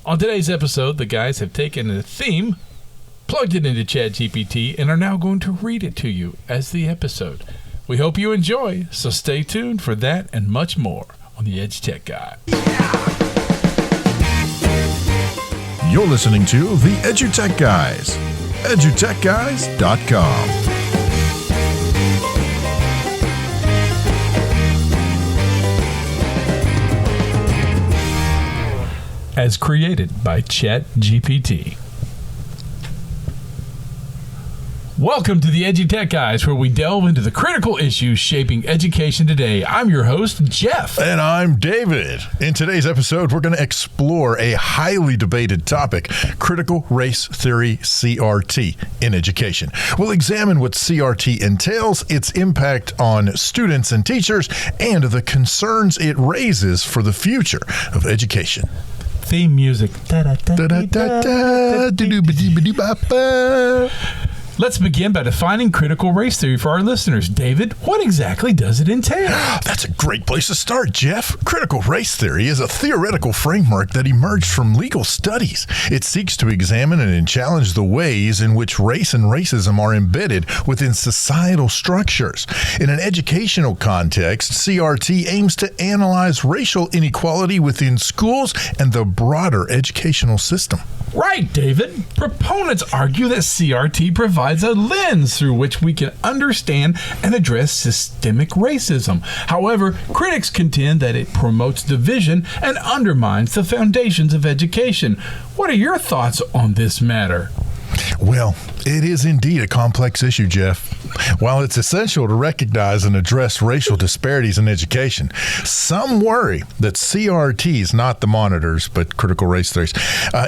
On today's episode, the guys have taken a theme, plugged it into ChatGPT, and are now going to read it to you as the episode. We hope you enjoy, so stay tuned for that and much more on the EduTechGuys. You're listening to the EduTechGuys, EduTechGuys.com. As created by ChatGPT. Welcome to the EduTechGuys, where we delve into the critical issues shaping education today. I'm your host, Jeff. And I'm David. In today's episode, we're going to explore a highly debated topic, critical race theory, CRT, in education. We'll examine what CRT entails, its impact on students and teachers, and the concerns it raises for the future of education. Theme music. Let's begin by defining critical race theory for our listeners. David, what exactly does it entail? That's a great place to start, Jeff. Critical race theory is a theoretical framework that emerged from legal studies. It seeks to examine and challenge the ways in which race and racism are embedded within societal structures. In an educational context, CRT aims to analyze racial inequality within schools and the broader educational system. Right, David. Proponents argue that CRT provides a lens through which we can understand and address systemic racism. However, critics contend that it promotes division and undermines the foundations of education. What are your thoughts on this matter? Well, it is indeed a complex issue, Jeff. While it's essential to recognize and address racial disparities in education, some worry that CRTs, not the monitors, but critical race theories,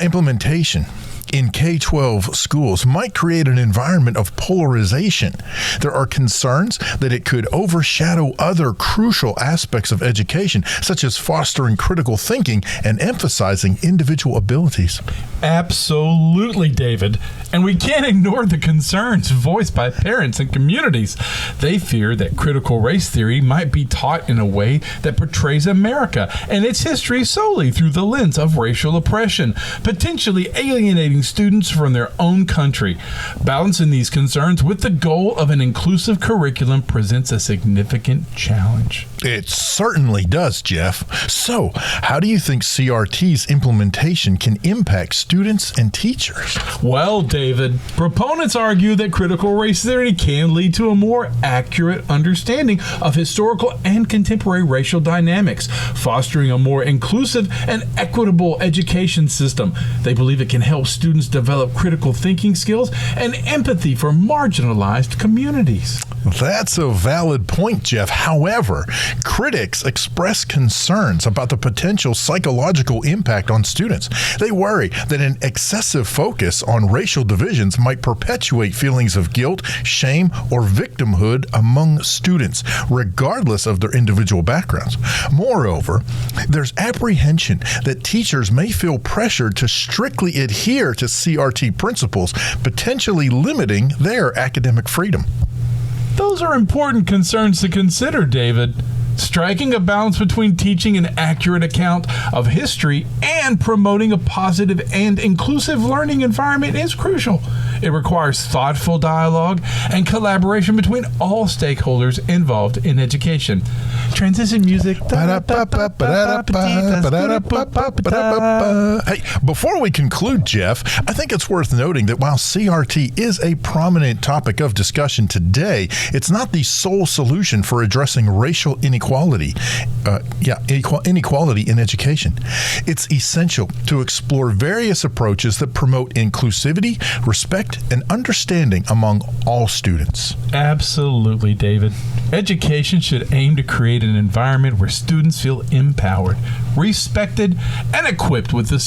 implementation in K-12 schools might create an environment of polarization. There are concerns that it could overshadow other crucial aspects of education, such as fostering critical thinking and emphasizing individual abilities. Absolutely, David. And we can't ignore the concerns voiced by parents and communities. They fear that critical race theory might be taught in a way that portrays America and its history solely through the lens of racial oppression, potentially alienating students from their own country. Balancing these concerns with the goal of an inclusive curriculum presents a significant challenge. It certainly does, Jeff. So, how do you think CRT's implementation can impact students and teachers? Well, David, proponents argue that critical race theory can lead to a more accurate understanding of historical and contemporary racial dynamics, fostering a more inclusive and equitable education system. They believe it can help students develop critical thinking skills and empathy for marginalized communities. That's a valid point, Jeff. However, critics express concerns about the potential psychological impact on students. They worry that an excessive focus on racial divisions might perpetuate feelings of guilt, shame, or victimhood among students, regardless of their individual backgrounds. Moreover, there's apprehension that teachers may feel pressured to strictly adhere to CRT principles, potentially limiting their academic freedom. Those are important concerns to consider, David. Striking a balance between teaching an accurate account of history and promoting a positive and inclusive learning environment is crucial. It requires thoughtful dialogue and collaboration between all stakeholders involved in education. Transition music. Hey, before we conclude, Jeff, I think it's worth noting that while CRT is a prominent topic of discussion today, it's not the sole solution for addressing racial inequality in education. It's essential to explore various approaches that promote inclusivity, respect, and understanding among all students. Absolutely, David. Education should aim to create an environment where students feel empowered, respected, and equipped with the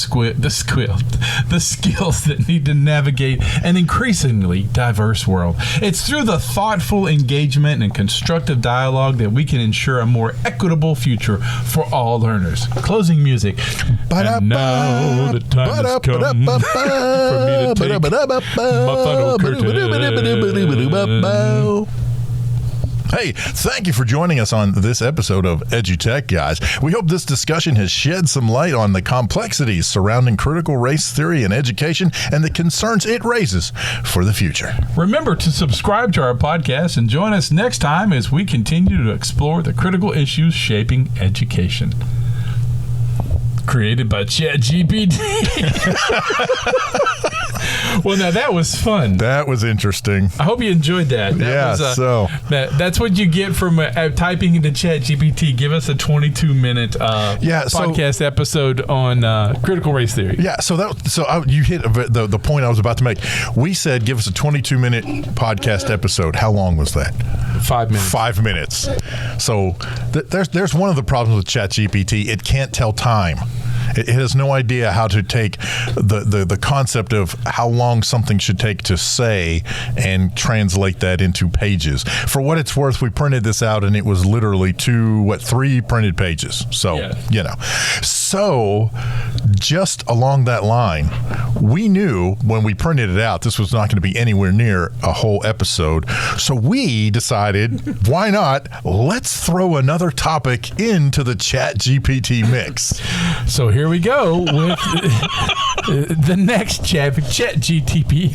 skills that need to navigate an increasingly diverse world. It's through the thoughtful engagement and constructive dialogue that we can ensure a more equitable future for all learners. Closing music. And now the time has come for me to take my final curtain. Hey, thank you for joining us on this episode of EduTechGuys. We hope this discussion has shed some light on the complexities surrounding critical race theory in education and the concerns it raises for the future. Remember to subscribe to our podcast and join us next time as we continue to explore the critical issues shaping education. Created by ChatGPT. Well, now that was fun. That was interesting. I hope you enjoyed that. That's what you get from typing into ChatGPT. Give us a 22-minute podcast episode on critical race theory. Yeah, you hit the point I was about to make. We said give us a 22-minute podcast episode. How long was that? 5 minutes. 5 minutes. So there's one of the problems with ChatGPT. It can't tell time. It has no idea how to take the concept of how long something should take to say and translate that into pages. For what it's worth, we printed this out and it was literally 3 printed pages. So, So, just along that line, we knew when we printed it out, this was not going to be anywhere near a whole episode. So we decided, why not? Let's throw another topic into the ChatGPT mix. So here we go with the next ChatGPT.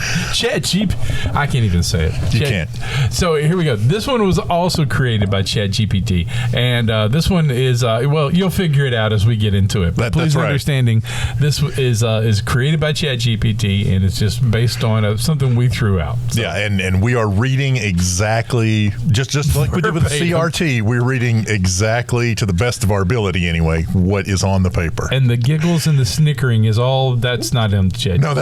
I can't even say it. You can't. So here we go. This one was also created by ChatGPT, and this one is you'll figure it out as we get into it. But please understanding, this is created by ChatGPT, and it's just based on something we threw out. So. Yeah, and we are reading exactly just like we did with the CRT. We're reading exactly, to the best of our ability anyway, what is on the paper. And the giggles and the snickering is all that's not in ChatGPT. No,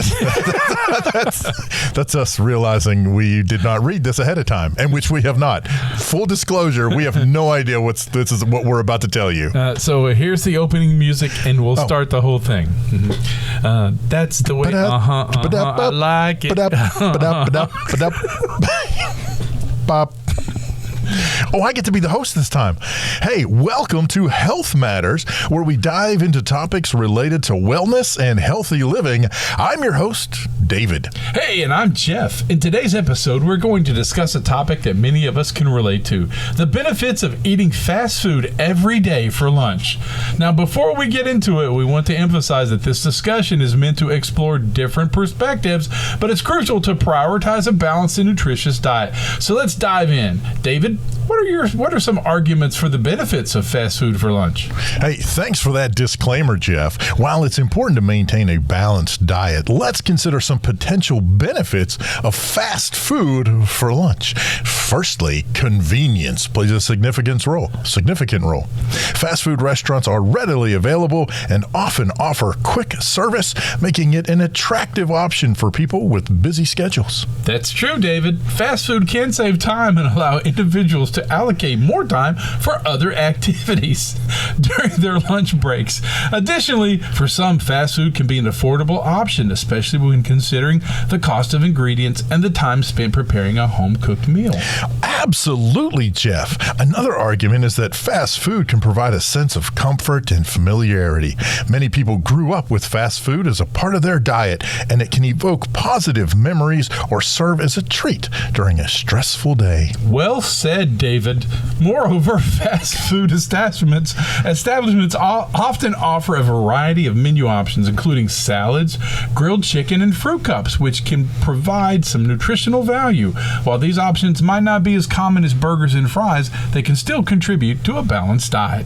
that's us realizing we did not read this ahead of time, and which we have not. Full disclosure, we have no idea this is what we're about to tell you. So here's the opening music, and we'll start the whole thing. That's the way. I like it. Bop. Oh, I get to be the host this time. Hey, welcome to Health Matters, where we dive into topics related to wellness and healthy living. I'm your host, David. Hey, and I'm Jeff. In today's episode, we're going to discuss a topic that many of us can relate to: the benefits of eating fast food every day for lunch. Now, before we get into it, we want to emphasize that this discussion is meant to explore different perspectives, but it's crucial to prioritize a balanced and nutritious diet. So let's dive in. David, what are some arguments for the benefits of fast food for lunch? Hey, thanks for that disclaimer, Jeff. While it's important to maintain a balanced diet, let's consider some potential benefits of fast food for lunch. Firstly, convenience plays a significant role. Fast food restaurants are readily available and often offer quick service, making it an attractive option for people with busy schedules. That's true, David. Fast food can save time and allow individuals to allocate more time for other activities during their lunch breaks. Additionally, for some, fast food can be an affordable option, especially when considering the cost of ingredients and the time spent preparing a home-cooked meal. Absolutely, Jeff. Another argument is that fast food can provide a sense of comfort and familiarity. Many people grew up with fast food as a part of their diet, and it can evoke positive memories or serve as a treat during a stressful day. Well said, David. Moreover, fast food establishments often offer a variety of menu options, including salads, grilled chicken, and fruit cups, which can provide some nutritional value. While these options might not be as common as burgers and fries, they can still contribute to a balanced diet.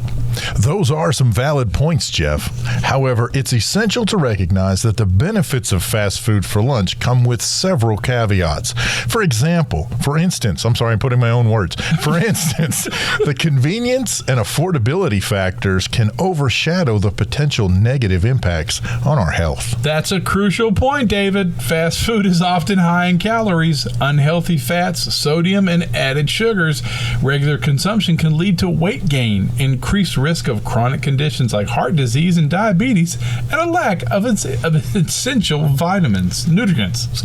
Those are some valid points, Jeff. However, it's essential to recognize that the benefits of fast food for lunch come with several caveats. For instance, I'm putting my own words. For instance, the convenience and affordability factors can overshadow the potential negative impacts on our health. That's a crucial point, David. Fast food is often high in calories, unhealthy fats, sodium, and added sugars. Regular consumption can lead to weight gain, increased risk of chronic conditions like heart disease and diabetes, and a lack of essential nutrients.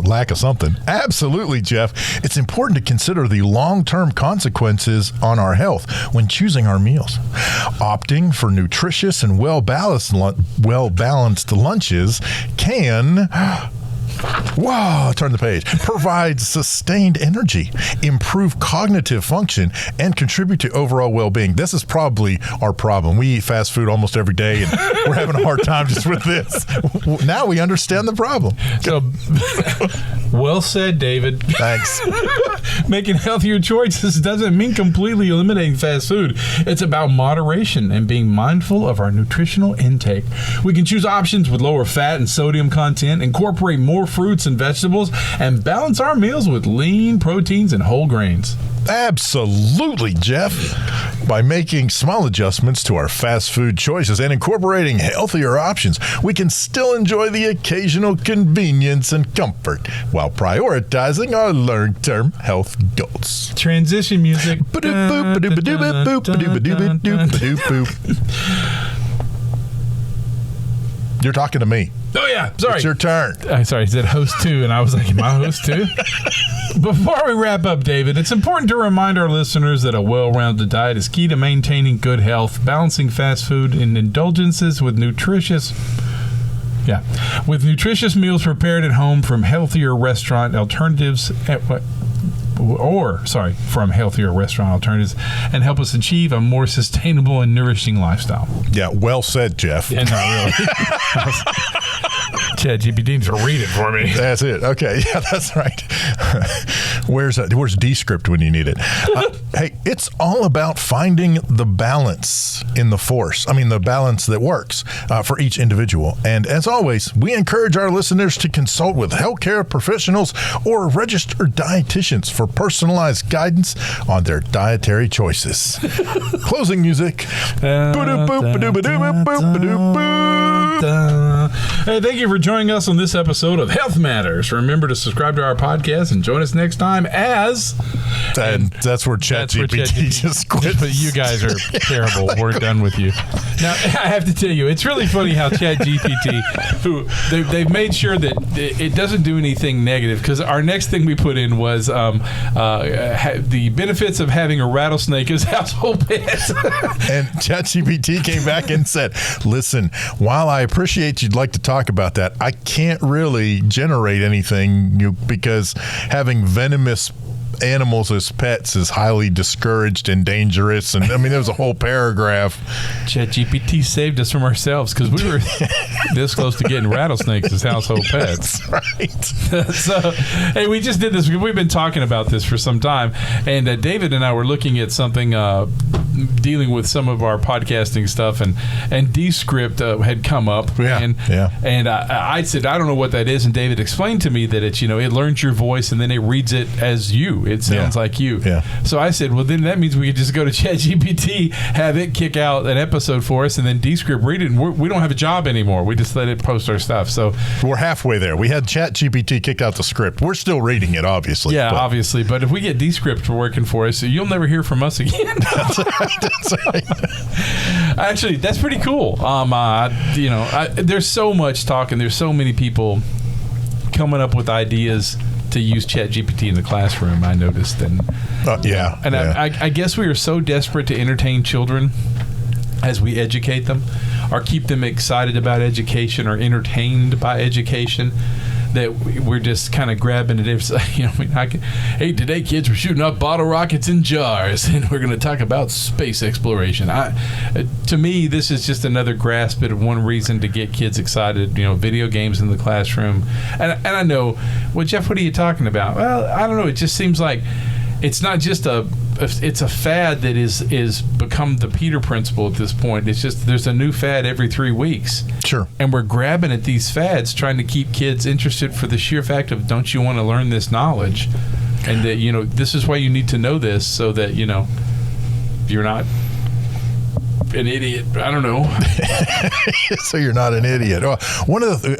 Lack of something. Absolutely, Jeff. It's important to consider the long-term consequences on our health when choosing our meals. Opting for nutritious and well-balanced lunches can Whoa, turn the page. Provides sustained energy, improve cognitive function, and contribute to overall well-being. This is probably our problem. We eat fast food almost every day, and we're having a hard time just with this. Now we understand the problem. So, well said, David. Thanks. Making healthier choices doesn't mean completely eliminating fast food. It's about moderation and being mindful of our nutritional intake. We can choose options with lower fat and sodium content, incorporate more fruits and vegetables, and balance our meals with lean proteins and whole grains. Absolutely, Jeff. By making small adjustments to our fast food choices and incorporating healthier options, we can still enjoy the occasional convenience and comfort while prioritizing our long-term health goals. Transition music. You're talking to me. Oh, yeah. Sorry. It's your turn. Sorry, it said host 2, and I was like, am I host 2? Before we wrap up, David, it's important to remind our listeners that a well-rounded diet is key to maintaining good health, balancing fast food and indulgences with nutritious meals prepared at home from healthier restaurant alternatives and help us achieve a more sustainable and nourishing lifestyle. Yeah, well said, Jeff. Yeah, not really. ChatGPT needs to read it for me. That's it. Okay, yeah, that's right. Where's Descript when you need it? Hey, it's all about finding the balance in the balance that works for each individual. And as always, we encourage our listeners to consult with healthcare professionals or registered dietitians for personalized guidance on their dietary choices. Closing music. Hey, thank you for joining us on this episode of Health Matters. Remember to subscribe to our podcast and join us next time as... And that's where ChatGPT just quits. But you guys are terrible. We're done with you. Now, I have to tell you, it's really funny how ChatGPT, they've made sure that it doesn't do anything negative, because our next thing we put in was the benefits of having a rattlesnake as household pets. And ChatGPT came back and said, listen, while I appreciate you'd like to talk about that, I can't really generate anything because having venomous animals as pets is highly discouraged and dangerous. And I mean, there was a whole paragraph. ChatGPT saved us from ourselves because we were this close to getting rattlesnakes as household pets. That's right. So, hey, we just did this. We've been talking about this for some time. And David and I were looking at something dealing with some of our podcasting stuff, and Descript had come up. And I said, I don't know what that is. And David explained to me that it's, it learns your voice and then it reads it as you. It sounds like you. Yeah. So I said, well, then that means we could just go to ChatGPT, have it kick out an episode for us, and then Descript read it. And we don't have a job anymore. We just let it post our stuff. So we're halfway there. We had ChatGPT kick out the script. We're still reading it, obviously. Yeah, obviously. But if we get Descript working for us, you'll never hear from us again. That's right. Actually, that's pretty cool. There's so much talk, and there's so many people coming up with ideas to use ChatGPT in the classroom, I noticed. And I guess we are so desperate to entertain children as we educate them or keep them excited about education or entertained by education that we're just kind of grabbing at it. Hey, today, kids, we're shooting up bottle rockets in jars, and we're going to talk about space exploration. To me, this is just another grasp at one reason to get kids excited. Video games in the classroom, and I know, well, Jeff, what are you talking about? Well, I don't know. It just seems like it's not just it's a fad that is become the Peter principle at this point. It's just there's a new fad every 3 weeks. Sure. And we're grabbing at these fads, trying to keep kids interested for the sheer fact of, don't you want to learn this knowledge? And that, this is why you need to know this, so that, you're not an idiot. I don't know. So you're not an idiot.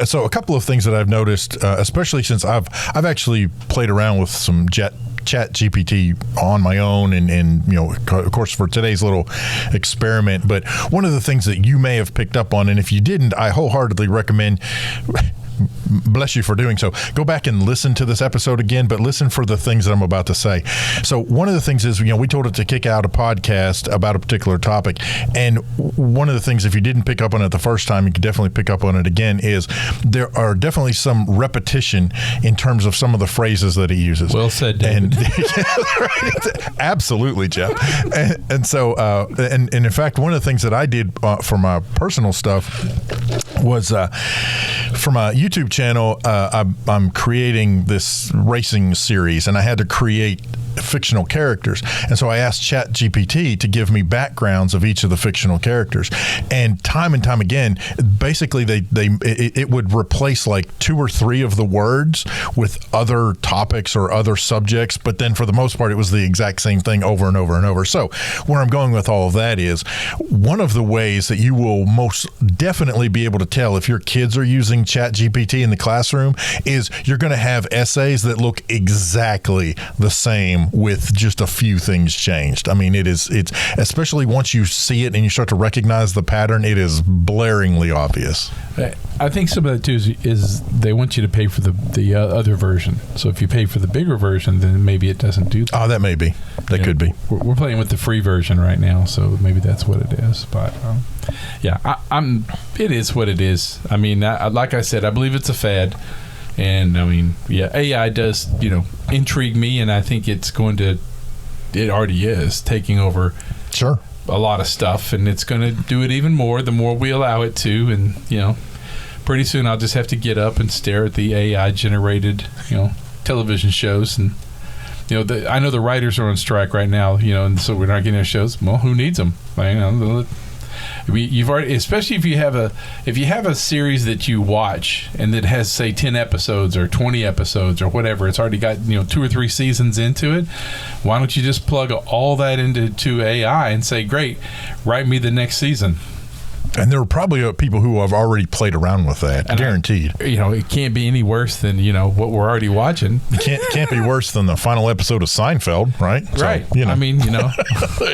So a couple of things that I've noticed, especially since I've actually played around with some ChatGPT on my own, and of course for today's little experiment. But one of the things that you may have picked up on, and if you didn't, I wholeheartedly recommend bless you for doing so. Go back and listen to this episode again, but listen for the things that I'm about to say. So one of the things is, we told it to kick out a podcast about a particular topic. And one of the things, if you didn't pick up on it the first time, you can definitely pick up on it again, is there are definitely some repetition in terms of some of the phrases that he uses. Well said, David. And absolutely, Jeff. And so, and in fact, one of the things that I did for my personal stuff was for my YouTube channel, I'm creating this racing series, and I had to create fictional characters. And so I asked ChatGPT to give me backgrounds of each of the fictional characters. And time again, basically it would replace like 2 or 3 of the words with other topics or other subjects. But then for the most part, it was the exact same thing over and over and over. So where I'm going with all of that is, one of the ways that you will most definitely be able to tell if your kids are using ChatGPT in the classroom is you're going to have essays that look exactly the same with just a few things changed. I mean, it's especially once you see it and you start to recognize the pattern, it is blaringly obvious. I think some of that too is they want you to pay for the other version. So if you pay for the bigger version, then maybe it doesn't do that. Oh, that may be. That could be. We're playing with the free version right now, so maybe that's what it is. But it is what it is. I mean, like I said, I believe it's a fad. And I mean, AI does, intrigue me, and I think it already is taking over a lot of stuff, and it's going to do it even more the more we allow it to. And, pretty soon I'll just have to get up and stare at the AI generated, television shows. And, I know the writers are on strike right now, and so we're not getting our shows. Well, who needs them? You've already, especially if you have a series that you watch and that has, say, 10 episodes or 20 episodes or whatever, it's already got 2 or 3 seasons into it. Why don't you just plug all that into AI and say, great, write me the next season? And there are probably people who have already played around with that, and guaranteed. It can't be any worse than what we're already watching. It can't be worse than the final episode of Seinfeld, right? Right. So, I mean, there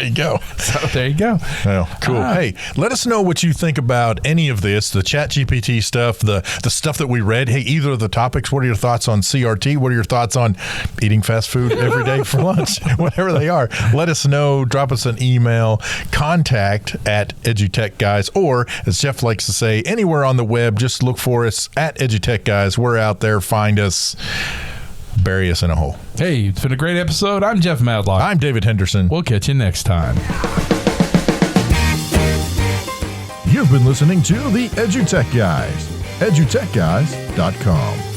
you go. So there you go. Well, cool. Hey, let us know what you think about any of this, the ChatGPT stuff, the stuff that we read. Hey, either of the topics. What are your thoughts on CRT? What are your thoughts on eating fast food every day for lunch? Whatever they are, let us know. Drop us an email, contact@EduTechGuys, or as Jeff likes to say, anywhere on the web, just look for us at EduTechGuys. We're out there. Find us. Bury us in a hole. Hey, it's been a great episode. I'm Jeff Madlock. I'm David Henderson. We'll catch you next time. You've been listening to the EduTech Guys. EduTechGuys.com.